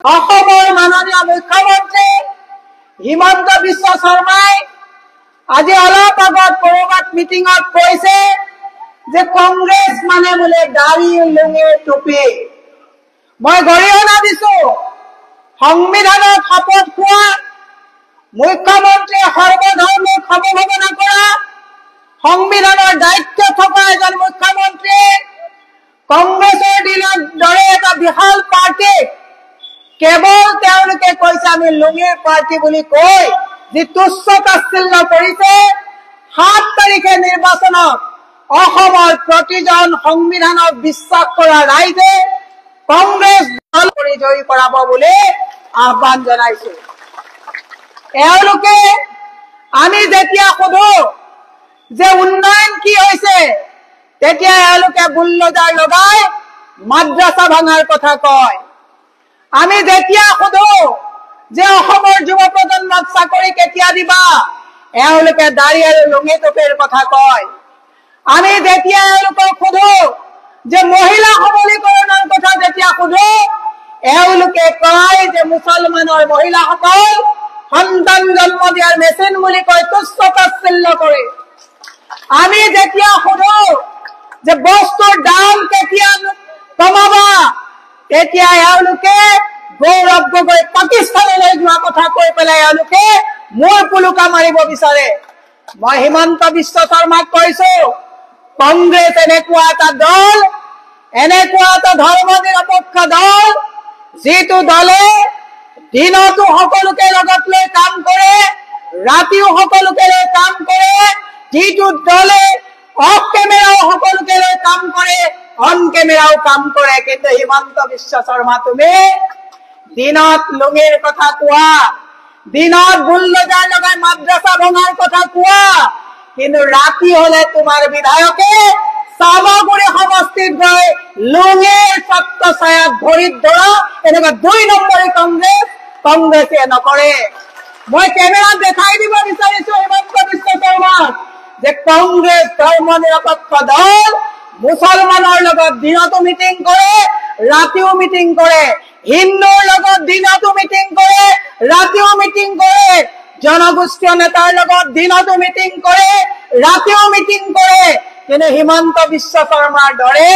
অসমৰ মাননীয় মুখ্যমন্ত্ৰী হিমন্ত বিশ্ব শৰ্মাই আজি অলপ আগত কৰবাত মিটিঙত কৈছে যে কংগ্ৰেছ মানে বোলে দাড়ি লুঙি টুপি। মই গৰিহণা দিছো সংবিধানৰ শপত খোৱা মুখ্যমন্ত্ৰীয়ে সৰ্বধৰ্মক সমভাৱনা কৰা সংবিধানৰ দায়িত্ব থকা এজন মুখ্যমন্ত্ৰীয়ে কংগ্ৰেছৰ দিনৰ দৰে এটা বিশাল পাৰ্টি কেৱল তেওঁলোকে কৈছে আমি লুঙিৰ পাৰ্টি বুলি কৈ যি তুচ্ছ তাচ্ছিল্য কৰিছে ৭ তাৰিখে নিৰ্বাচনত অসমৰ প্ৰতিজন সংবিধানক বিশ্বাস কৰা ৰাইজে কংগ্ৰেছ দল কৰি জয়ী কৰাব বুলি আহ্বান জনাইছে। এওঁলোকে আমি যেতিয়া সোধো যে উন্নয়ন কি হৈছে তেতিয়া এওঁলোকে বুলডোজাৰ লগাই মাদ্ৰাছা ভাঙাৰ কথা কয়। আমি যেতিয়া সোধো যে অসমৰ যুৱ প্ৰজন্মক চাকৰি কেতিয়া দিবা এওঁলোকে দাড়ি আৰু লুঙি টুপিৰ কথা কয়। আমি যেতিয়া এওঁলোকক সোধো যে মহিলা সবলীকৰণৰ কথা যেতিয়া সোধো এওঁলোকে কয় যে মুছলমানৰ মহিলাসকল সন্তান জন্ম দিয়াৰ মেচিন বুলি কয়, তুচ্ছ তাচ্ছিল্য কৰে। আমি যেতিয়া সোধো যে বস্তুৰ দাম কেতিয়া কমাবা তেতিয়া এওঁলোকে গৌৰৱ গগৈ পাকিস্তানলৈ যোৱা কথা কৈ পেলাই এওঁলোকে মূৰ পুলুকা মাৰিব বিচাৰে। মই হিমন্ত বিশ্ব শৰ্মাক কৈছো কংগ্ৰেছ এনেকুৱা এটা দল, এনেকুৱা এটা ধৰ্ম নিৰপেক্ষ দল যিটো দলে দিনতো সকলোকে লগত লৈ কাম কৰে, ৰাতিও সকলোকে লৈ কাম কৰে, যিটো দলে অফ কেমেৰাও সকলোকে লৈ কাম কৰে, অন কেমেৰাও কাম কৰে। কিন্তু হিমন্ত বিশ্ব শৰ্মা তুমি দিনত লুঙিৰ কথা কোৱা, দিনত বুলডোজাৰ লগাই মাদ্ৰাছা ভঙাৰ কথা কোৱা, কিন্তু ৰাতি হলে তোমাৰ বিধায়কে চামগুৰি সমষ্টিত গৈ লুঙিৰ ছত্ৰ ছায়াত ভৰিত ধৰা এনেকুৱা ২ নম্বৰী কংগ্ৰেছে নকৰে। মই কেমেৰাত দেখাই দিব বিচাৰিছো হিমন্ত বিশ্ব শৰ্মাক যে কংগ্ৰেছ ধৰ্ম নিৰপেক্ষ দল মুছলমানৰ লগত দিনতো মিটিং কৰে, ৰাতিও মিটিং কৰে, হিন্দুৰ লগত দিনতো মিটিং কৰে, ৰাতিও মিটিং কৰে, জনগোষ্ঠীয় নেতাৰ লগত দিনতো মিটিং কৰে, ৰাতিও মিটিং কৰে। কিন্তু হিমন্ত বিশ্ব শৰ্মাৰ দৰে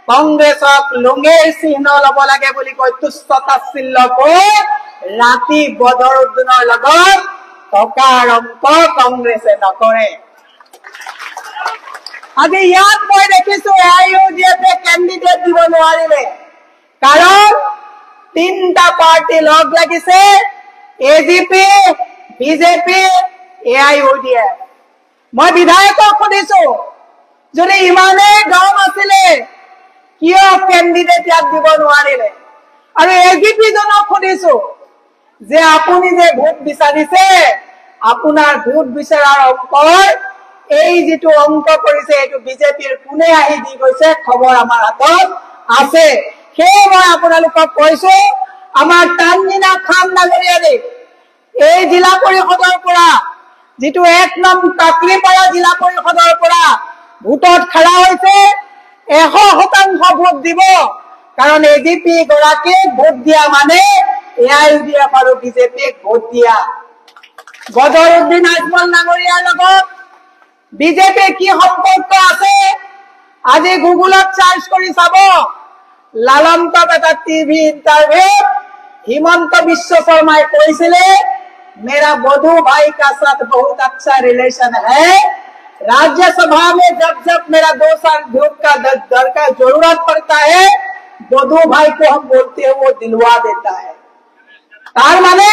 কংগ্ৰেছক লুঙিৰ চিহ্ন লব লাগে বুলি কৈ তুচ্ছ তাচ্ছিল্য কৈ ৰাতি বদৰুদ্দিনৰ লগত টকাৰ অংক কংগ্ৰেছে নকৰে। আজি ইয়াত মই দেখিছো AIUDF কেণ্ডিডেট দিব নোৱাৰিলে, কাৰণ 3টা পাৰ্টি লগ লাগিছে, AGP, BJP, AIUDF। মই বিধায়কক সুধিছো যদি ইমানেই দম আছিলে কিয় কেণ্ডিডেট ইয়াত দিব নোৱাৰিলে, আৰু AGP জনক সুধিছো যে আপুনি যে ভোট বিচাৰিছে আপোনাৰ ভোট বিচাৰাৰ অংকৰ এই যিটো অংক কৰিছে এইটো বিজেপিৰ কোনে আহি দি গৈছে খবৰ আমাৰ হাতত আছে। সেয়ে মই আপোনালোকক কৈছো আমাৰ টানদিনা খাম নাগৰিয়াৰে এই জিলা পৰিষদৰ পৰা যিটো ১ নং কাকলিপাৰা জিলা পৰিষদৰ পৰা ভোটত খাৰা হৈছে ১০০% ভোট দিব, কাৰণ AGP গৰাকীক ভোট দিয়া মানে AIUDF আৰু বিজেপিক ভোট দিয়া। বদৰুদ্দিন আজমল ডাঙৰীয়াৰ লগত বিজেপিৰ কি সম্পৰ্ক আছে আজি গুগলত চাৰ্চ কৰি চাব। লালন্তক এটা টিভি ইন্টাৰভিউ हिमंत विश्व शर्मा কৈছিলে मेरा बधू भाई का साथ बहुत अच्छा रिलेशन है, राज्यसभा में जब जब मेरा 2 साल वोट का दर का जरूरत पड़ता है बधू भाई को हम बोलते हैं वो दिलवा देता है। तार माने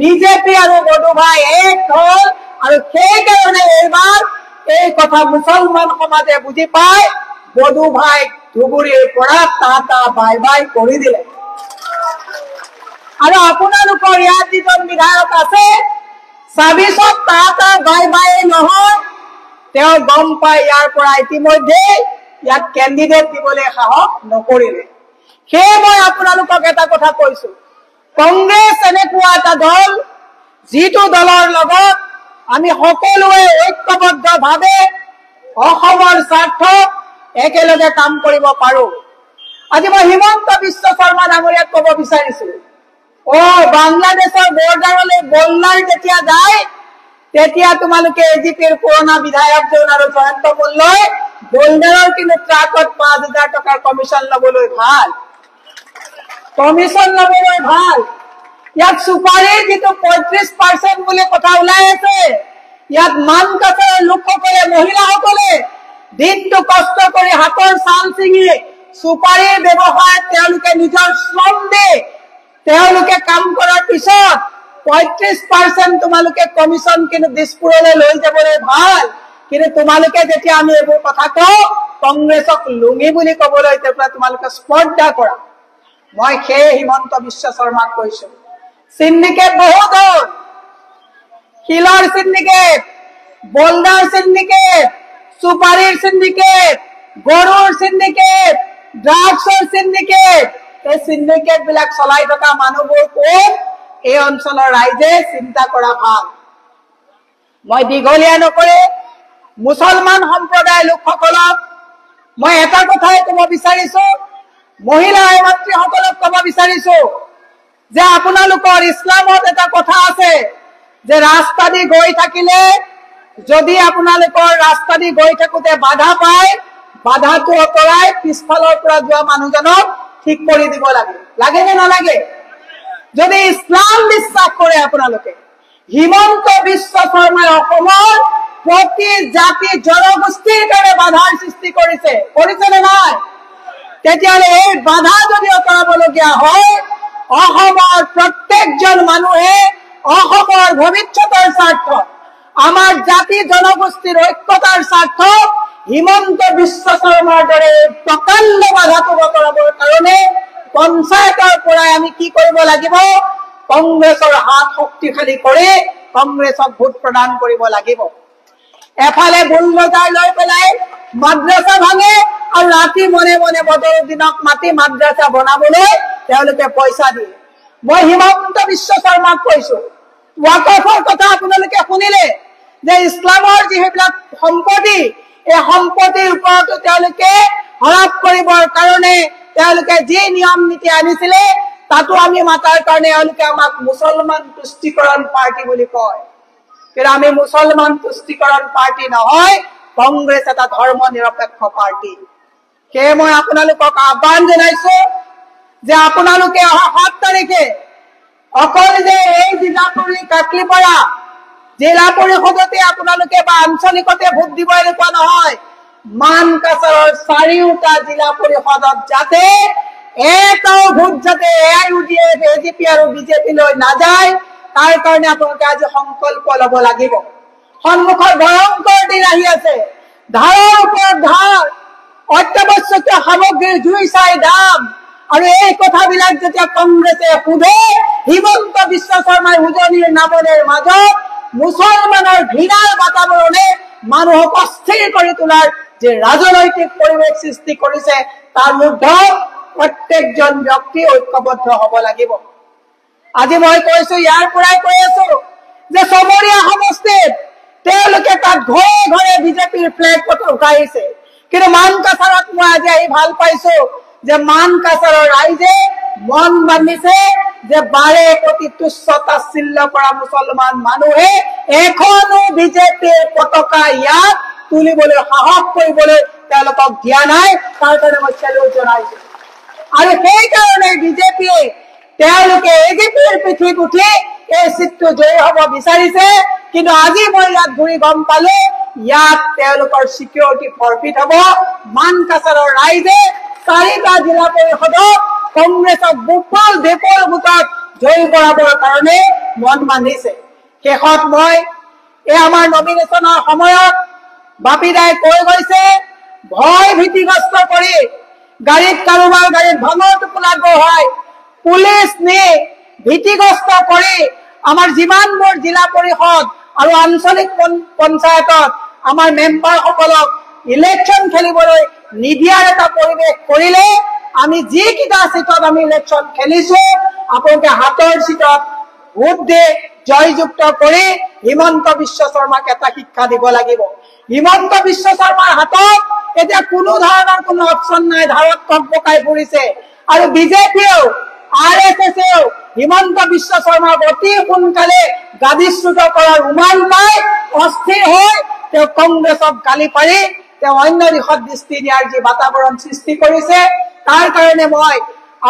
बीजेपी और बधू भाई एक हल और সেই কারণে এবার এই কথা মুসলমান সমাজে বুঝি পায় বধু ভাই ধুবুৰীৰ পৰা টাটা বাই বাই কৰি দিলে। আৰু আপোনালোকৰ ইয়াত যিজন বিধায়ক আছে সাবিছত টাটা বাই বাই নহয়, তেওঁ গম পায় ইয়াৰ পৰা ইতিমধ্যে ইয়াত কেণ্ডিডেট দিবলৈ সাহস নকৰিলে। সেয়ে মই আপোনালোকক এটা কথা কৈছো, কংগ্ৰেছ এনেকুৱা এটা দল যিটো দলৰ লগত আমি সকলোৱে ঐক্যবদ্ধভাৱে অসমৰ স্বাৰ্থ একেলগে কাম কৰিব পাৰো। আজি মই হিমন্ত বিশ্ব শৰ্মা ডাঙৰীয়াক কব বিচাৰিছো, বাংলাদেশৰ বৰ্ডাৰলৈ বল্লাৰ যেতিয়া যায় তেতিয়া তোমালোকে এজিপিৰ পুৰণা বিধায়কজন আৰু জয়ন্ত মল্লই বল্ডাৰৰ কিন্তু ট্ৰাকত 5,000 টকাৰ কমিশন লবলৈ ভাল, ইয়াত সুপাৰীৰ যিটো 35% বুলি কথা ওলাই আছে, ইয়াত মানকাছাৰৰ লোকসকলে মহিলাসকলে দিনটো কষ্ট কৰি হাতৰ চাল ছিঙি সুপাৰীৰ ব্যৱসায়ত তেওঁলোকে নিজৰ শ্ৰম দি তেওঁলোকে কাম কৰাৰ পিছত 35% তোমালোকে কমিশন কিন্তু দিছপুৰলৈ লৈ যাবলৈ ভাল, কিন্তু তোমালোকে যেতিয়া আমি এইবোৰ কথা কওঁ কংগ্ৰেছক লুঙি বুলি কবলৈ তোমালোকে স্পৰ্ধা কৰা। মই সেই হিমন্ত বিশ্ব শৰ্মাক কৈছো, সিন্ডিকেট বহুত হ'ল, শিলৰ সিন্ডিকেট, বল্ডাৰ সিন্ডিকেট, সুপাৰীৰ সিন্ডিকেট, গৰুৰ সিন্ডিকেট, ড্ৰাগছৰ সিন্ডিকেট, এই সিন্ডিকেট বিলাক চলাই থকা মানুহবোৰ কোন, এই অঞ্চলৰ ৰাইজে চিন্তা কৰা ভাল। মই দীঘলীয়া নকৰি মুছলমান সম্প্ৰদায়ৰ লোকসকলক মই এটা কথাই কব বিচাৰিছো, মহিলা মাতৃসকলক কব বিচাৰিছো যে আপোনালোকৰ ইছলামত এটা কথা আছে যে ৰাস্তা দি গৈ থাকিলে যদি আপোনালোকৰ ৰাস্তা দি গৈ থাকোতে বাধা পায়, বাধাটো অতৰাই পিছফালৰ পৰা যোৱা মানুহজনক ঠিক কৰি দিব লাগে, লাগে নে নালাগে? যদি ইছলাম বিশ্বাস কৰে আপোনালোকে, হিমন্ত বিশ্ব শৰ্মাই অসমৰ প্ৰতি জাতি জনগোষ্ঠীৰ কাৰণে বাধাৰ সৃষ্টি কৰিছে নে নাই? তেতিয়াহ'লে এই বাধা যদি আঁতৰাবলগীয়া হয়, অসমৰ প্ৰত্যেকজন মানুহে অসমৰ ভৱিষ্যতৰ স্বাৰ্থত, আমাৰ জাতি জনগোষ্ঠীৰ ঐক্যতাৰ স্বাৰ্থত হিমন্ত বিশ্ব শৰ্মাৰ দৰে প্ৰকাণ্ড বাধাটো আঁতৰাবৰ কাৰণে পঞ্চায়তৰ পৰাই আমি কি কৰিব লাগিব, কংগ্ৰেছৰ হাত শক্তিশালী কৰি কংগ্ৰেছক ভোট প্ৰদান কৰিব লাগিব। এফালে বুলডোজাৰ লৈ পেলাই মাদ্ৰাছা ভাঙে আৰু ৰাতি মনে মনে বদৰুদ্দিনক মাতি মাদ্ৰাছা বনাবলৈ তেওঁলোকে পইচা দিয়ে। মই হিমন্ত বিশ্ব শৰ্মাক কৈছো, ৱাকফৰ কথা আপোনালোকে শুনিলে যে ইছলামৰ যিবিলাক সম্পত্তি, এই সম্পত্তিৰ ওপৰতো তেওঁলোকে হৰপ কৰিবৰ কাৰণে তেওঁলোকে যি নিয়ম নীতি আনিছিলে তাতো আমি মাতাৰ কাৰণে তেওঁলোকে আমাক মুছলমান তুষ্টিকৰণ পাৰ্টি বুলি কয়, কিন্তু আমি মুছলমান তুষ্টিকৰণ পাৰ্টি নহয়, কংগ্ৰেছ এটা ধৰ্ম নিৰপেক্ষ পাৰ্টি। সেয়ে মই আপোনালোকক আহ্বান জনাইছো যে আপোনালোকে অহা 7 তাৰিখে অকল যে এই জিলাপুৰী কাকলিপাৰা জিলা পৰিষদতে আপোনালোকে বা আঞ্চলিকতে ভোট দিব এনেকুৱা নহয়, মানকাছাৰৰ 4টা জিলা পৰিষদত যাতে এটাও ভোট যাতে AIUDF, AGP আৰু বিজেপি লৈ নাযায় তাৰ কাৰণে আপোনালোকে আজি সংকল্প ল'ব লাগিব। সন্মুখৰ ভয়ংকৰ দিন আহি আছে, ধাৰৰ ওপৰত ধাৰ, অত্যাৱশ্যকীয় সামগ্ৰীৰ জুই চাই দাম, আৰু এই কথাবিলাক যেতিয়া কংগ্ৰেছে সোধে, হিমন্ত বিশ্ব শৰ্মাই উজনিৰ নামনিৰ মাজত মুছলমানৰ ঘৃণাৰ বাতাবৰণে মানুহক অস্থিৰ কৰি তোলাৰ যে ৰাজনৈতিক পৰিৱেশ সৃষ্টি কৰিছে তাৰ বিৰুদ্ধে প্ৰত্যেকজন ব্যক্তি ঐক্যবদ্ধ হ'ব লাগিব। আজি মই কৈছো, ইয়াৰ পৰাই কৈ আছো যে চমৰীয়া সমষ্টিত তেওঁলোকে তাত ঘৰে ঘৰে বিজেপিৰ ফ্লেগ উঠাইছে, কিন্তু মানকাছাৰত মই আজি আহি ভাল পাইছো যে মানকাছাৰৰ ৰাইজে মন বান্ধিছে যে বাৰে প্ৰতি তুচ্ছ তাচ্ছিল্য কৰা মুছলমান মানুহে এখনো বিজেপিৰ পতাকা ইয়াত তুলিবলৈ সাহস কৰিবলৈ তেওঁলোকক দিয়া নাই, তাৰ কাৰণে মই চেলুট জনাইছো। আৰু সেইকাৰণে বিজেপিয়ে তেওঁলোকে এজিপিৰ পিঠিত উঠি এই চিটটো জয়ী হ'ব বিচাৰিছে, কিন্তু আজি মই ইয়াত ঘূৰি গম পালো ইয়াত তেওঁলোকৰ চিকিউৰিটি ফৰফিট হ'ব। মানকাছাৰৰ ৰাইজে 4টা জিলা পৰিষদত কংগ্ৰেছক বিপুল ভোটত জয়ী কৰাবৰ কাৰণে মন বান্ধিছে। শেষত মই এই আমাৰ নমিনেশ্যনৰ সময়ত বাপিদাই কৈ গৈছে, ভয় ভীতিগ্ৰস্ত কৰি গাড়ীত কাৰোবাৰ গাড়ীত ভাঙৰ টোপোলা গঢ়াই পুলিচ নি ভীতিগ্ৰস্ত কৰি আমাৰ যিমানবোৰ জিলা পৰিষদ আৰু আঞ্চলিক পঞ্চায়তত আমাৰ মেম্বাৰসকলক ইলেকশ্যন খেলিবলৈ নিদিয়াৰ এটা পৰিৱেশ কৰিলে আমি যিকেইটা চিটত আমি ইলেকশ্যন খেলিছো আপোনালোকে হাতৰ চিটত ভোট দি জয়যুক্ত কৰি হিমন্ত বিশ্ব শৰ্মাক এটা শিক্ষা দিব লাগিব। হিমন্ত বিশ্ব শৰ্মাৰ হাতত এতিয়া কোনো ধৰণৰ কোনো অপচন নাই, ধাৰত কক পকাই পৰিছে। আৰু বিজেপিয়েও RSSেও হিমন্ত বিশ্ব শৰ্মাক অতি সোনকালে গাদীচ্যুত কৰাৰ উমান পাই অস্থিৰ হৈ তেওঁ কংগ্ৰেছক গালি পাৰি তেওঁ অন্য দিশত দৃষ্টি দিয়াৰ যি বাতাবৰণ সৃষ্টি কৰিছে, তাৰ কাৰণে মই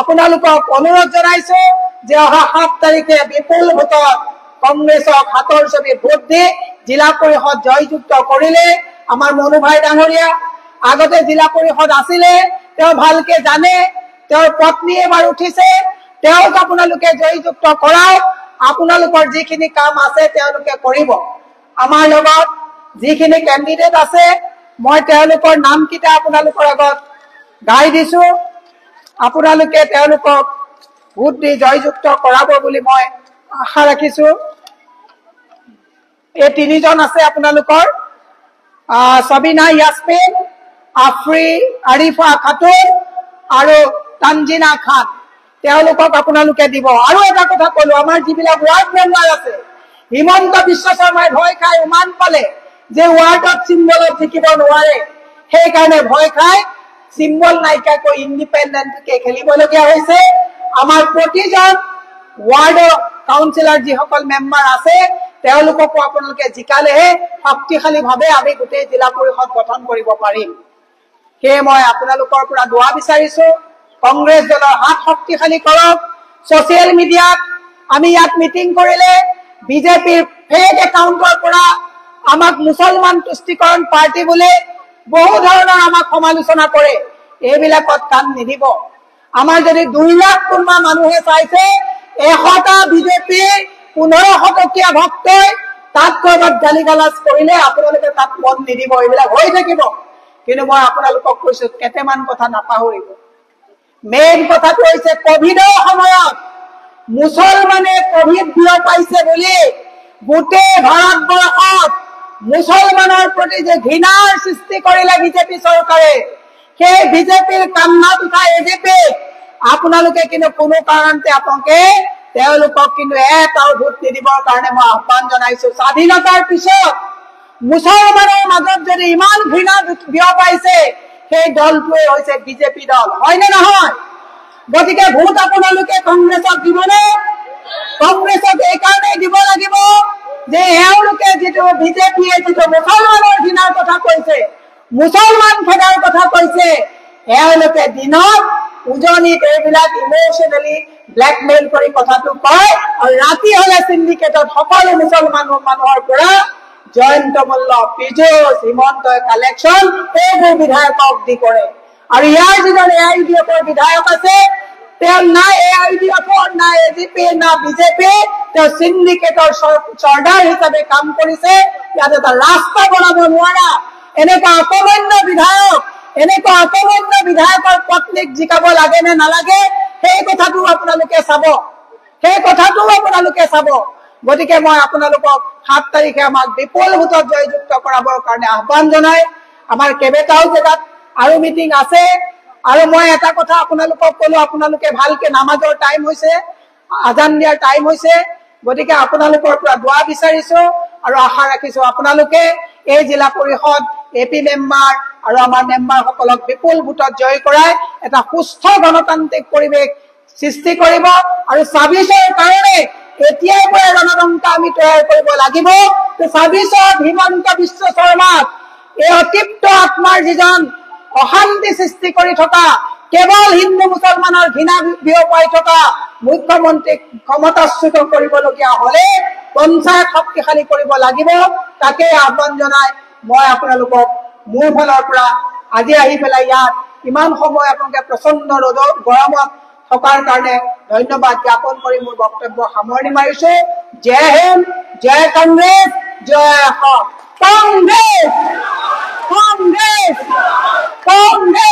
আপোনালোকক অনুৰোধ জনাইছো যে অহা 7 তাৰিখে বিপুল ভোটত কংগ্ৰেছক হাতৰ ছবি ভোট দি জিলা পৰিষদ জয়যুক্ত কৰিলে আমাৰ মনু ভাই ডাঙৰীয়া আগতে জিলা পৰিষদ আছিলে, তেওঁ ভালকে জানে, তেওঁৰ পত্নী এবাৰ উঠিছে, তেওঁক আপোনালোকে জয়যুক্ত কৰাওক। আপোনালোকৰ যিখিনি কাম আছে তেওঁলোকে কৰিব। আমাৰ লগত যিখিনি কেণ্ডিডেট আছে মই তেওঁলোকৰ নামকেইটা আপোনালোকৰ আগত গাই দিছো। আপোনালোকে তেওঁলোকক ভোট দি জয়যুক্ত কৰাব বুলি মই আশা ৰাখিছো। এই 3জন আছে আপোনালোকৰ সবিনা ইয়াসমিন, আফ্ৰি আৰিফা খাতুন আৰু তানজিনা খান, তেওঁলোকক আপোনালোকে দিব। আৰু এটা কথা কলো, আমাৰ যিবিলাক ৱাৰ্ড মেম্বাৰ আছে হিমন্ত বিশ্ব শৰ্মাই ভয় খাই উমান পালে যে ৱাৰ্ডত চিম্বলত জিকিব নোৱাৰে, সেইকাৰণে ভয় খাই চিম্বল নাইকিয়াকৈ ইণ্ডিপেণ্ডেণ্টকে খেলিবলগীয়া হৈছে। আমাৰ প্ৰতিজন ৱাৰ্ডৰ কাউন্সিলৰ যিসকল মেম্বাৰ আছে তেওঁলোককো আপোনালোকে জিকালেহে শক্তিশালীভাৱে আমি গোটেই জিলা পৰিষদ গঠন কৰিব পাৰিম। সেয়ে মই আপোনালোকৰ পৰা দোৱা বিচাৰিছো, কংগ্ৰেছ দলৰ হাত শক্তিশালী কৰক। ছচিয়েল মিডিয়াত আমি ইয়াত মিটিং কৰিলে বিজেপিৰ ফেক একাউণ্টৰ পৰা আমাক মুছলমান তুষ্টিকৰণ পাৰ্টি বুলি বহু ধৰণৰ আমাক সমালোচনা কৰে, এইবিলাকত কাণ নিদিব। আমাৰ যদি 2 লাখ কোনোবা মানুহে চাইছে, 100টা বিজেপিৰ 1500 টকীয়া ভক্তই তাত কৰবাত গালি গালাজ কৰিলে আপোনালোকে তাত মন নিদিব, এইবিলাক হৈ থাকিব। কিন্তু মই আপোনালোকক কৈছো কেইটামান কথা নাপাহৰিব। মেইন কথাটো হৈছে কোভিডৰ সময়ত মুছলমানে কোভিড বিয়পাইছে বুলি গোটেই ভাৰতবৰ্ষত মুছলমানৰ প্ৰতি যে ঘৃণাৰ সৃষ্টি কৰিলে বিজেপি চৰকাৰে, সেই বিজেপিৰ কান্নাত উঠা এজেপি আপোনালোকে কিন্তু কোনো কাৰণতে আপোনালোকে তেওঁলোকক কিন্তু এটাও ভোট নিদিবৰ কাৰণে মই আহ্বান জনাইছো। স্বাধীনতাৰ পিছত মুছলমানৰ মাজত যদি ইমান ঘৃণা বিয়পাইছে সেই দলটোৱে হৈছে বিজেপি দল, হয়নে নহয়? গতিকে ভোট আপোনালোকে কংগ্ৰেছক দিবনে? কংগ্ৰেছক এইকাৰণে দিব লাগিব যে এওঁলোকে যিটো বিজেপিয়ে যিটো মুছলমানৰ ঘৃণাৰ কথা কৈছে, মুছলমান খেদাৰ কথা কৈছে, এওঁলোকে দিনত উজনিত এইবিলাক ইমোশ্যনেলি ব্লেকমেইল কৰি কথাটো কয় আৰু ৰাতি হলে সিন্ডিকেটত সকলো মুছলমান মানুহৰ পৰা জয়ন্ত মল্ল, পীযুষ, হিমন্ত কালেকশ্যন এইবোৰ বিধায়কক দি কৰে। আৰু ইয়াৰ যিজন AIUDFৰ বিধায়ক আছে তেওঁ না AIUDFৰ না AGP না বিজেপি, তেওঁ সিন্ডিকেটৰ চৰ্দাৰ হিচাপে কাম কৰিছে। ইয়াত এটা ৰাস্তা বনাব নোৱাৰা এনেকুৱা অকমান্য বিধায়কৰ পত্নীক জিকাব লাগে নে নালাগে সেই কথাটো আপোনালোকে চাব। গতিকে মই আপোনালোকক 7 তাৰিখে আমাক বিপুল ভোটত জয়যুক্ত কৰাবৰ কাৰণে আহ্বান জনাই আমাৰ কেইবাটাও জেগাত আৰু মিটিং আছে। আৰু মই এটা কথা আপোনালোকক কলো, আপোনালোকে ভালকে নামাজৰ টাইম হৈছে, আজান দিয়াৰ টাইম হৈছে। গতিকে আপোনালোকৰ পৰা দোৱা বিচাৰিছো আৰু আশা ৰাখিছো আপোনালোকে এই জিলা পৰিষদ AP মেম্বাৰ আৰু আমাৰ মেম্বাৰসকলক বিপুল ভোটত জয় কৰাই এটা সুস্থ গণতান্ত্ৰিক পৰিৱেশ সৃষ্টি কৰিব। আৰু 26ৰ কাৰণে এতিয়াই পৰা ৰণদংকা আমি তৈয়াৰ কৰিব লাগিব যে 26ত হিমন্ত বিশ্ব শৰ্মাক এই অতৃপ্ত আত্মাৰ যিজন অশান্তি সৃষ্টি কৰি থকা, কেৱল হিন্দু মুছলমানৰ ঘৃণা বিয়পাই থকা মুখ্যমন্ত্ৰীক ক্ষমতাচ্যুত কৰিবলগীয়া হলে পঞ্চায়ত শক্তিশালী কৰিব লাগিব। তাকে আহ্বান জনাই মই আপোনালোকক মোৰ ফালৰ পৰা আজি আহি পেলাই ইয়াত ইমান সময় আপোনালোকে প্ৰচণ্ড ৰ'দত গৰমত থকাৰ কাৰণে ধন্যবাদ জ্ঞাপন কৰি মোৰ বক্তব্য সামৰণি মাৰিছো। জয় হিন্দ, জয় কংগ্ৰেছ, জয় কংগ্ৰেছ, কংগ্ৰেছ, কংগ্ৰেছ।